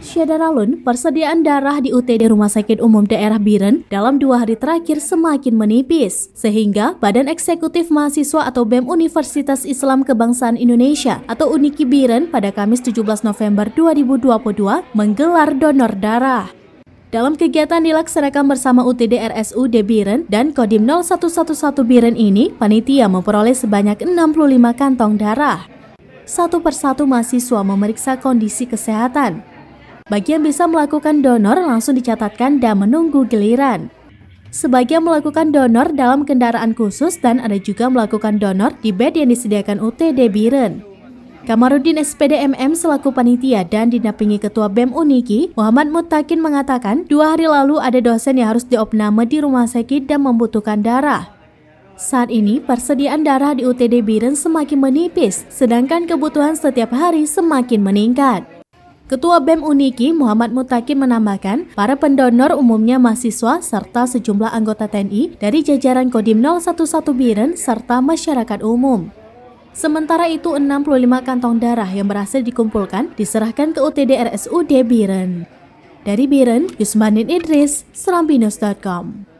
Syadaralun, persediaan darah di UTD Rumah Sakit Umum Daerah Biren dalam 2 hari terakhir semakin menipis, sehingga Badan Eksekutif Mahasiswa atau BEM Universitas Islam Kebangsaan Indonesia atau UNIKI Biren pada Kamis 17 November 2022 menggelar donor darah. Dalam kegiatan dilaksanakan bersama UTD RSUD Biren dan Kodim 0111 Biren ini, panitia memperoleh sebanyak 65 kantong darah. Satu persatu mahasiswa memeriksa kondisi kesehatan. Bagi yang bisa melakukan donor langsung dicatatkan dan menunggu giliran. Sebagian melakukan donor dalam kendaraan khusus dan ada juga melakukan donor di bed yang disediakan UTD Biren. Kamarudin SPD MM selaku panitia dan didampingi Ketua BEM UNIKI, Muhammad Mutakin mengatakan 2 hari lalu ada dosen yang harus diopname di rumah sakit dan membutuhkan darah. Saat ini persediaan darah di UTD Biren semakin menipis, sedangkan kebutuhan setiap hari semakin meningkat. Ketua BEM UNIKI Muhammad Mutakin menambahkan, para pendonor umumnya mahasiswa serta sejumlah anggota TNI dari jajaran Kodim 011 Biren serta masyarakat umum. Sementara itu 65 kantong darah yang berhasil dikumpulkan diserahkan ke UTD RSUD Biren. Dari Biren, Yusmanin Idris, serambinews.com.